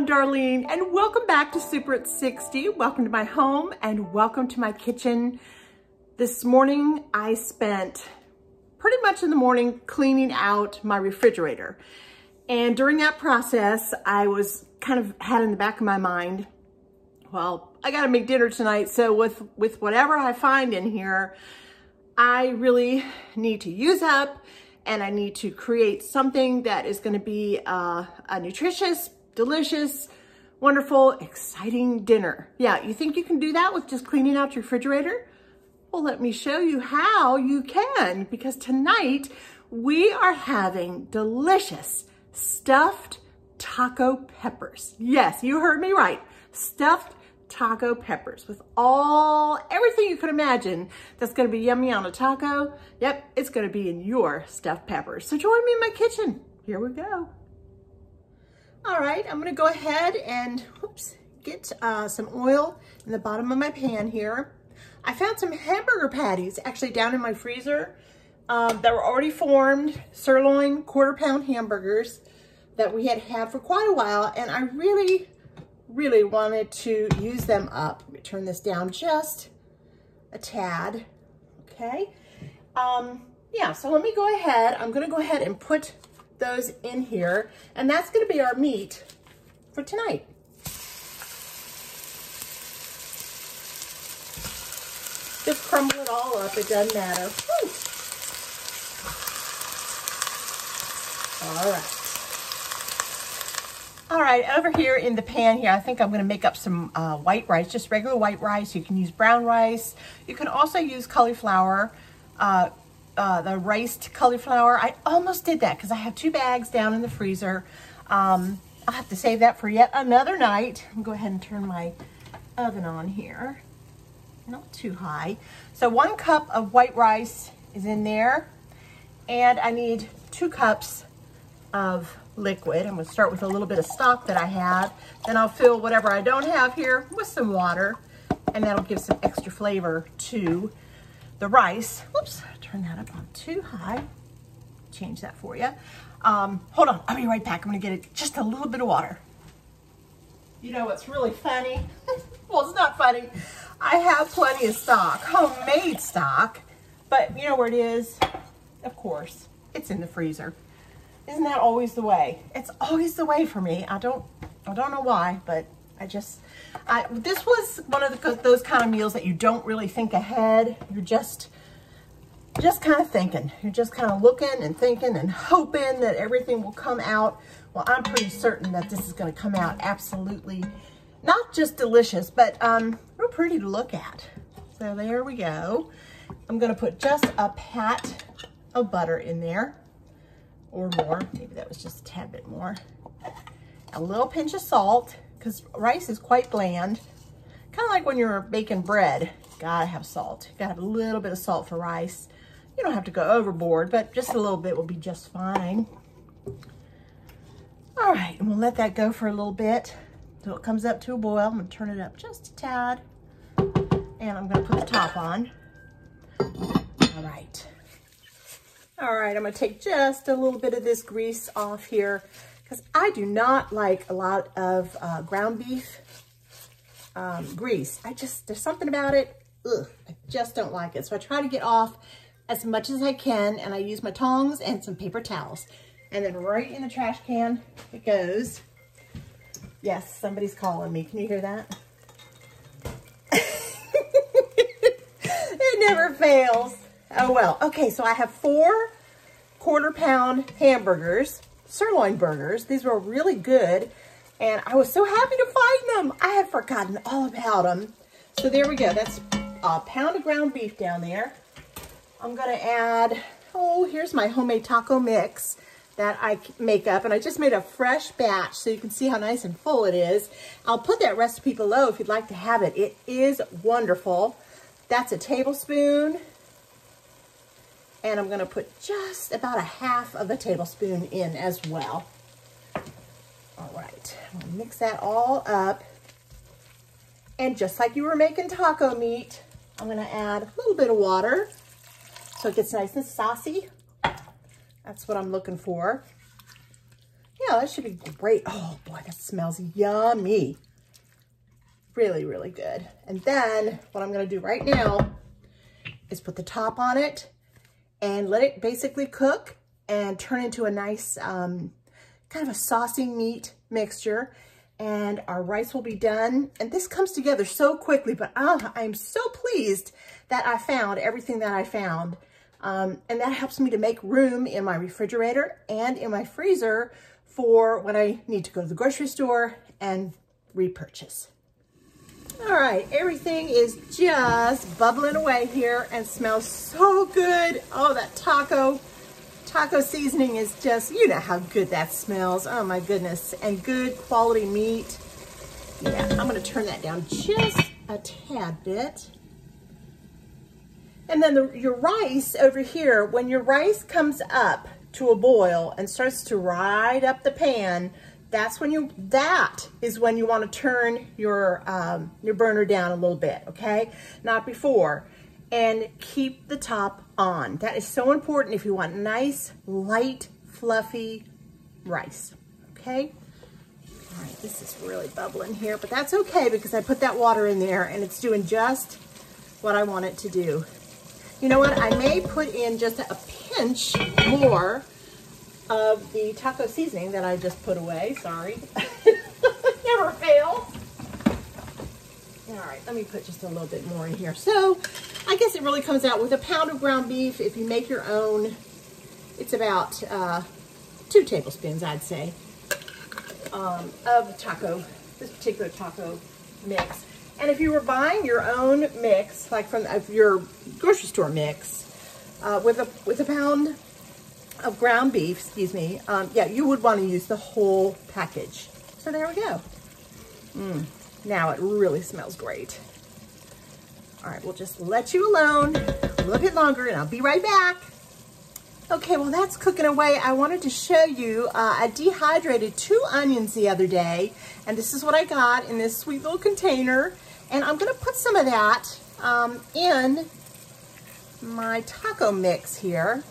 I'm Darlene and welcome back to Super at 60. Welcome to my home and welcome to my kitchen. This morning I spent pretty much in the morning cleaning out my refrigerator. And during that process, I was kind of had in the back of my mind, well, I gotta make dinner tonight. So with whatever I find in here, I really need to use up and I need to create something that is gonna be a nutritious, delicious, wonderful, exciting dinner. Yeah, you think you can do that with just cleaning out your refrigerator? Well, let me show you how you can, because tonight we are having delicious stuffed taco peppers. Yes, you heard me right. Stuffed taco peppers with everything you could imagine that's gonna be yummy on a taco. Yep, it's gonna be in your stuffed peppers. So join me in my kitchen. Here we go. All right, I'm gonna go ahead and get some oil in the bottom of my pan here. I found some hamburger patties actually down in my freezer that were already formed, sirloin quarter-pound hamburgers that we had for quite a while, and I really wanted to use them up. Let me turn this down just a tad, okay? Yeah, so let me go ahead. I'm gonna go ahead and put those in here, and that's gonna be our meat for tonight. Just crumble it all up, it doesn't matter. Woo. All right, over here in the pan here, I think I'm gonna make up some white rice, just regular white rice. You can use brown rice. You can also use cauliflower, the riced cauliflower. I almost did that because I have 2 bags down in the freezer. I'll have to save that for yet another night. I'll go ahead and turn my oven on here. Not too high. So 1 cup of white rice is in there, and I need 2 cups of liquid. I'm gonna start with a little bit of stock that I have. Then I'll fill whatever I don't have here with some water, and that'll give some extra flavor to the rice. Whoops, turn that up on too high. Change that for you. Hold on, I'll be right back. I'm gonna get just a little bit of water. You know what's really funny? Well, it's not funny. I have plenty of stock, homemade stock, but you know where it is? Of course, it's in the freezer. Isn't that always the way? It's always the way for me. I don't know why, but this was one of those kind of meals that you don't really think ahead. You're just kind of thinking. You're just kind of looking and thinking and hoping that everything will come out. Well, I'm pretty certain that this is going to come out absolutely not just delicious, but real pretty to look at. So there we go. I'm going to put just a pat of butter in there, or more. Maybe that was just a tad bit more. A little pinch of salt, because rice is quite bland. Kind of like when you're baking bread. Gotta have salt. Gotta have a little bit of salt for rice. You don't have to go overboard, but just a little bit will be just fine. All right, and we'll let that go for a little bit till it comes up to a boil. I'm gonna turn it up just a tad, and I'm gonna put the top on. All right. All right, I'm gonna take just a little bit of this grease off here because I do not like a lot of ground beef grease. There's something about it, ugh, I just don't like it. So I try to get off as much as I can, and I use my tongs and some paper towels. And then right in the trash can it goes. Yes, somebody's calling me. Can you hear that? It never fails. Oh well. Okay, so I have 4 quarter-pound hamburgers, sirloin burgers. These were really good, and I was so happy to find them. I had forgotten all about them. So there we go. That's a pound of ground beef down there. I'm gonna add, here's my homemade taco mix that I make up, and I just made a fresh batch so you can see how nice and full it is. I'll put that recipe below if you'd like to have it. It is wonderful. That's a tablespoon, and I'm gonna put just about a half of a tablespoon in as well. All right, I'm gonna mix that all up. And just like you were making taco meat, I'm gonna add a little bit of water so it gets nice and saucy. That's what I'm looking for. Yeah, yeah, that should be great. Oh boy, that smells yummy. Really, really good. And then what I'm gonna do right now is put the top on it and let it basically cook and turn into a nice kind of a saucy meat mixture. And our rice will be done. And this comes together so quickly, but I'm so pleased that I found everything that I found. And that helps me to make room in my refrigerator and in my freezer for when I need to go to the grocery store and repurchase. All right, everything is just bubbling away here and smells so good. Oh, that taco seasoning is just, you know how good that smells. Oh my goodness, and good quality meat. Yeah, I'm gonna turn that down just a tad bit. And then your rice over here, when your rice comes up to a boil and starts to ride up the pan, that is when you want to turn your burner down a little bit, okay? Not before. And keep the top on. That is so important if you want nice, light, fluffy rice, okay? All right, this is really bubbling here, but that's okay because I put that water in there and it's doing just what I want it to do. You know what? I may put in just a pinch more of the taco seasoning that I just put away. Sorry. Never fails. All right, let me put just a little bit more in here. So I guess it really comes out with a pound of ground beef. If you make your own, it's about 2 tablespoons, I'd say, of this particular taco mix. And if you were buying your own mix, like from your grocery store mix, with a pound of ground beef, excuse me, yeah, you would want to use the whole package. So there we go. Now it really smells great. All right, we'll just let you alone a little bit longer and I'll be right back. Okay, well that's cooking away. I wanted to show you, I dehydrated 2 onions the other day, and this is what I got in this sweet little container. And I'm gonna put some of that in my taco mix here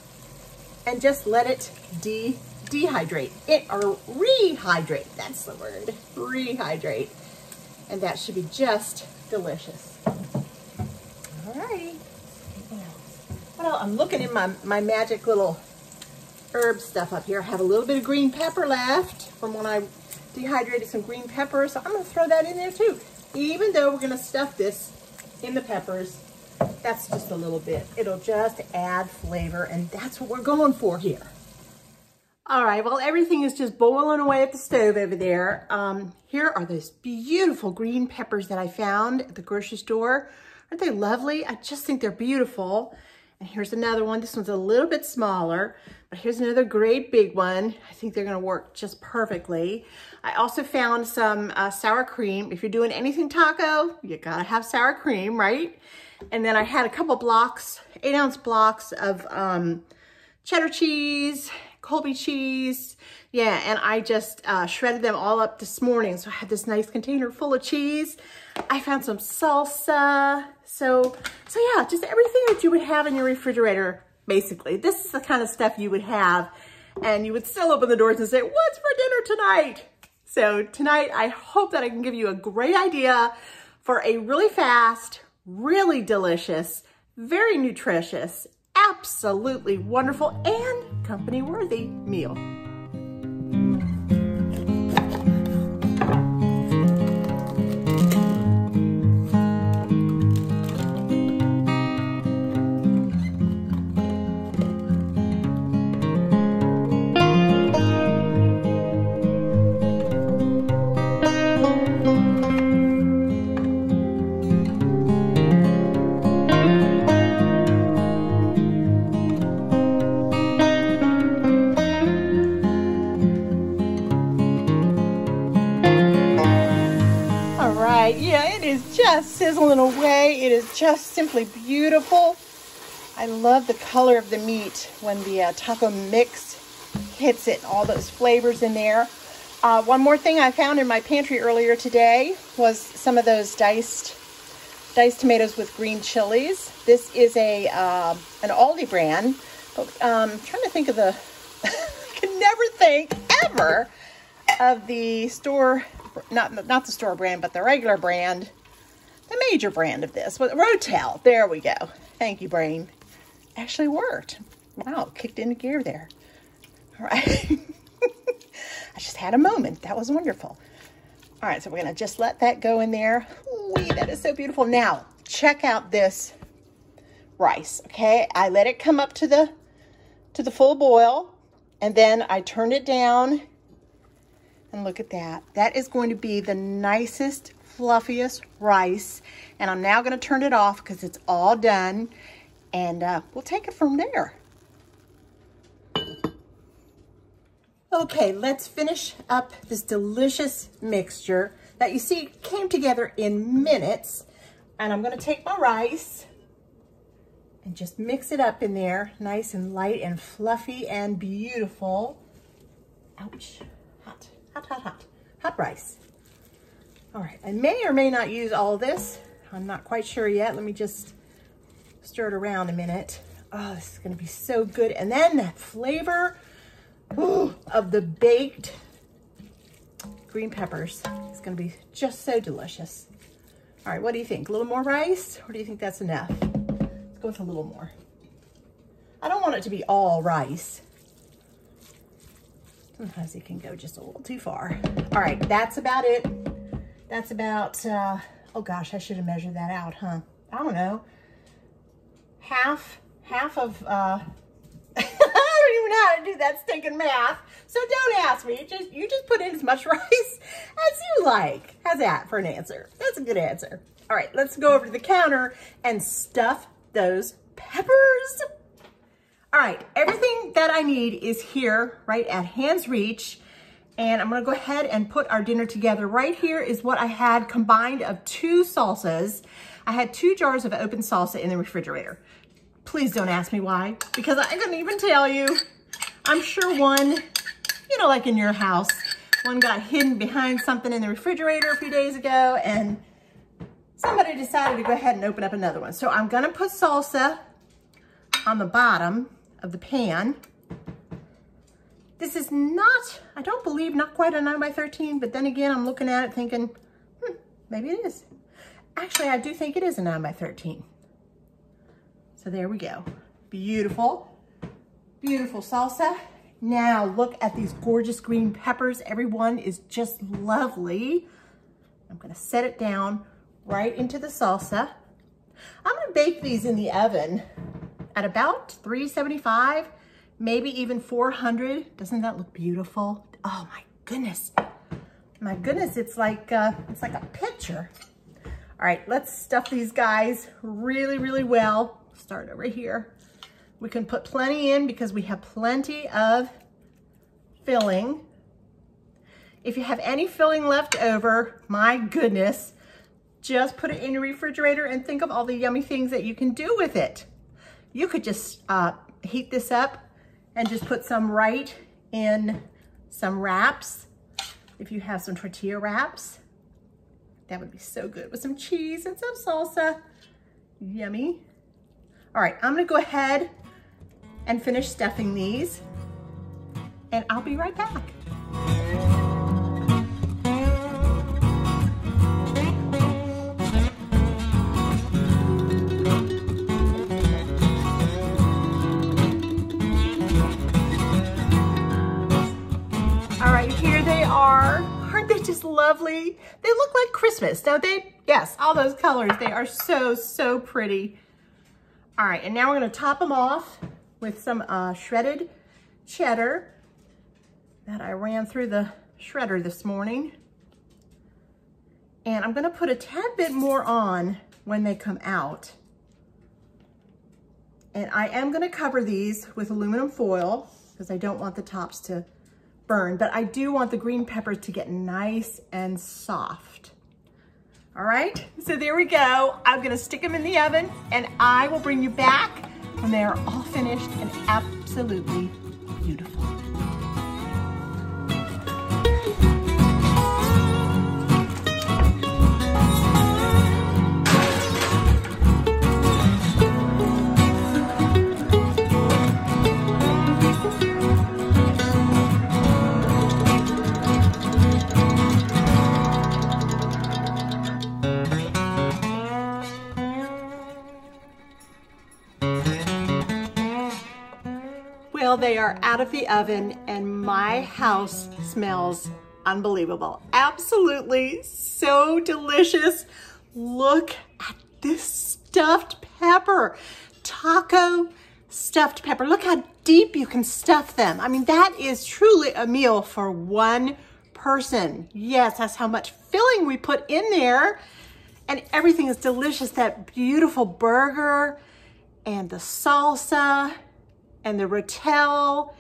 and just let it dehydrate it, or rehydrate, that's the word, rehydrate. And that should be just delicious. All right. Well, I'm looking in my magic little herb stuff up here. I have a little bit of green pepper left from when I dehydrated some green peppers. So I'm gonna throw that in there too. Even though we're gonna stuff this in the peppers, that's just a little bit. It'll just add flavor, and that's what we're going for here. All right, well, everything is just boiling away at the stove over there. Here are those beautiful green peppers that I found at the grocery store. Aren't they lovely? I just think they're beautiful. And here's another one. This one's a little bit smaller, but here's another great big one. I think they're gonna work just perfectly. I also found some sour cream. If you're doing anything taco, you gotta have sour cream, right? And then I had a couple blocks, 8-ounce blocks of cheddar cheese, Colby cheese. Yeah, and I just shredded them all up this morning. So I had this nice container full of cheese. I found some salsa. So yeah, just everything that you would have in your refrigerator, basically. This is the kind of stuff you would have, and you would still open the doors and say, what's for dinner tonight? So tonight, I hope that I can give you a great idea for a really fast, really delicious, very nutritious, absolutely wonderful, and company-worthy meal. Yeah, it is just sizzling away. It is just simply beautiful. I love the color of the meat when the taco mix hits it, all those flavors in there. One more thing I found in my pantry earlier today was some of those diced tomatoes with green chilies. This is an Aldi brand, but I'm trying to think of the, I can never think ever of the store, not the store brand, but the regular brand, the major brand of this, Rotel. There we go. Thank you, brain. Actually worked. Wow, kicked into gear there. All right. I just had a moment. That was wonderful. All right, so we're gonna just let that go in there. Ooh, that is so beautiful. Now, check out this rice, okay? I let it come up to the full boil, and then I turned it down, and look at that. That is going to be the nicest, fluffiest rice, and I'm now gonna turn it off because it's all done, and we'll take it from there. Okay, let's finish up this delicious mixture that you see came together in minutes. And I'm gonna take my rice and just mix it up in there, nice and light and fluffy and beautiful. Ouch, hot, hot, hot, hot, hot rice. All right, I may or may not use all of this. I'm not quite sure yet. Let me just stir it around a minute. Oh, this is gonna be so good. And then that flavor of the baked green peppers. It's gonna be just so delicious. All right, what do you think? A little more rice, or do you think that's enough? Let's go with a little more. I don't want it to be all rice. Sometimes it can go just a little too far. All right, that's about it. That's about, oh gosh, I should have measured that out, huh? I don't know. Half of, I don't even know how to do that stinking math, so don't ask me. You just put in as much rice as you like. How's that for an answer? That's a good answer. All right, let's go over to the counter and stuff those peppers. All right, everything that I need is here, right at hand's reach, and I'm gonna go ahead and put our dinner together. Right here is what I had combined of 2 salsas. I had 2 jars of open salsa in the refrigerator. Please don't ask me why, because I couldn't even tell you. I'm sure one, you know, like in your house, one got hidden behind something in the refrigerator a few days ago, and somebody decided to go ahead and open up another one. So I'm gonna put salsa on the bottom of the pan. This is not, I don't believe, not quite a 9x13, but then again, I'm looking at it thinking, maybe it is. Actually, I do think it is a 9x13. So there we go. Beautiful, beautiful salsa. Now look at these gorgeous green peppers. Everyone is just lovely. I'm gonna set it down right into the salsa. I'm gonna bake these in the oven at about 375, maybe even 400. Doesn't that look beautiful? Oh my goodness. My goodness, it's like a picture. All right, let's stuff these guys really, really well. Start over here. We can put plenty in because we have plenty of filling. If you have any filling left over, my goodness, just put it in your refrigerator and think of all the yummy things that you can do with it. You could just heat this up and just put some right in some wraps. If you have some tortilla wraps, that would be so good with some cheese and some salsa. Yummy. All right, I'm gonna go ahead and finish stuffing these, and I'll be right back. All right, here they are. Aren't they just lovely? They look like Christmas, don't they? Yes, all those colors. They are so, so pretty. All right, and now we're gonna top them off with some shredded cheddar that I ran through the shredder this morning. And I'm gonna put a tad bit more on when they come out. And I am gonna cover these with aluminum foil because I don't want the tops to burn, but I do want the green peppers to get nice and soft. All right, so there we go. I'm gonna stick them in the oven and I will bring you back when they are all finished and absolutely beautiful. Well, they are out of the oven and my house smells unbelievable. Absolutely so delicious. Look at this stuffed pepper. Taco stuffed pepper. Look how deep you can stuff them. I mean, that is truly a meal for one person. Yes, that's how much filling we put in there. And everything is delicious. That beautiful burger and the salsa and the Rotel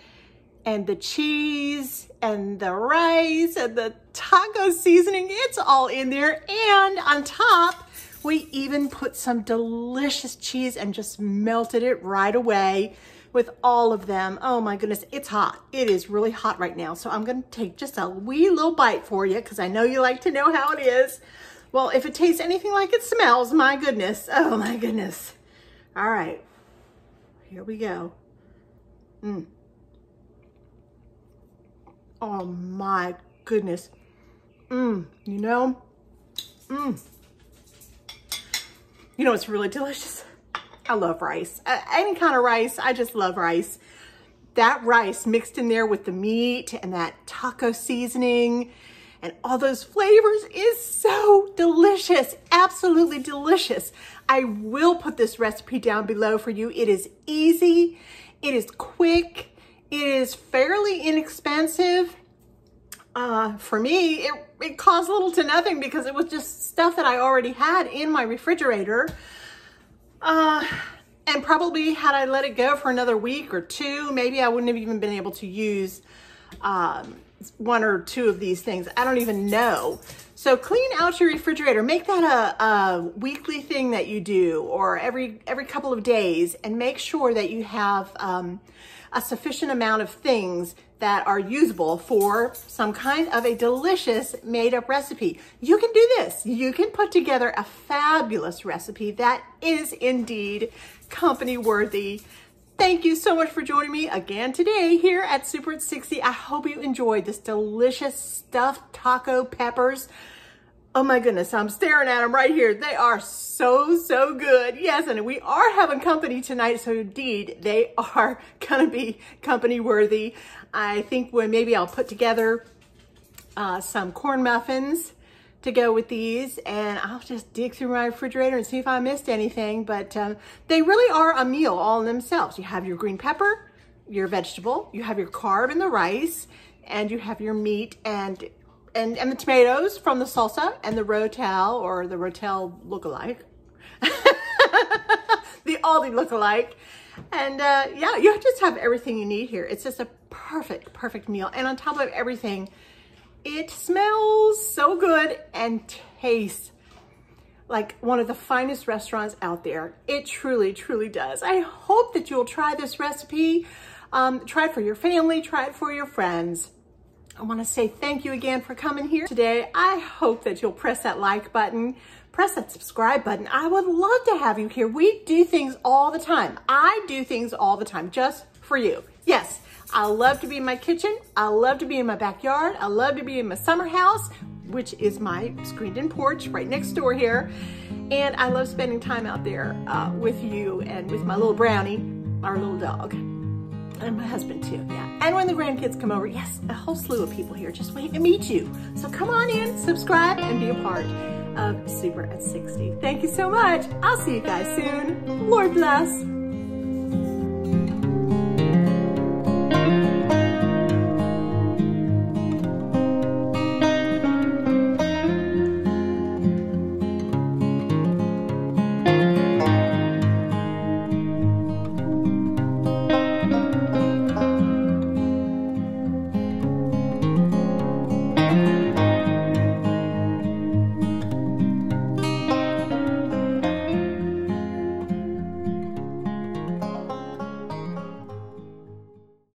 and the cheese and the rice and the taco seasoning. It's all in there. And on top, we even put some delicious cheese and just melted it right away with all of them. Oh my goodness, it's hot. It is really hot right now. So I'm gonna take just a wee little bite for you because I know you like to know how it is. Well, if it tastes anything like it smells, my goodness. Oh my goodness. All right, here we go. Oh my goodness. You know, it's really delicious. I love rice. Any kind of rice, I just love rice. That rice mixed in there with the meat and that taco seasoning and all those flavors is so delicious. Absolutely delicious. I will put this recipe down below for you. It is easy. It is quick. It is fairly inexpensive. For me, it cost little to nothing because it was just stuff that I already had in my refrigerator. And probably had I let it go for another week or two, maybe I wouldn't have even been able to use one or two of these things. I don't even know. So clean out your refrigerator. Make that a weekly thing that you do, or every couple of days, and make sure that you have a sufficient amount of things that are usable for some kind of a delicious made-up recipe. You can do this. You can put together a fabulous recipe that is indeed company worthy. Thank you so much for joining me again today here at Super at 60. I hope you enjoyed this delicious stuffed taco peppers. Oh my goodness, I'm staring at them right here. They are so, so good. Yes, and we are having company tonight, so indeed, they are gonna be company worthy. I think maybe I'll put together some corn muffins to go with these, and I'll just dig through my refrigerator and see if I missed anything, but they really are a meal all in themselves. You have your green pepper, your vegetable, you have your carb in the rice, and you have your meat and the tomatoes from the salsa and the Rotel, or the Rotel lookalike. The Aldi lookalike. And yeah, you just have everything you need here. It's just a perfect meal. And on top of everything, it smells so good and tastes like one of the finest restaurants out there. It truly, truly does. I hope that you'll try this recipe. Try it for your family, try it for your friends. I want to say thank you again for coming here today. I hope that you'll press that like button, press that subscribe button. I would love to have you here. We do things all the time. I do things all the time just for you. Yes, I love to be in my kitchen. I love to be in my backyard. I love to be in my summer house, which is my screened-in porch right next door here. And I love spending time out there with you and with my little brownie, our little dog. And my husband too, yeah. And when the grandkids come over, yes, a whole slew of people here just waiting to meet you. So come on in, subscribe, and be a part of Super at 60. Thank you so much. I'll see you guys soon. Lord bless.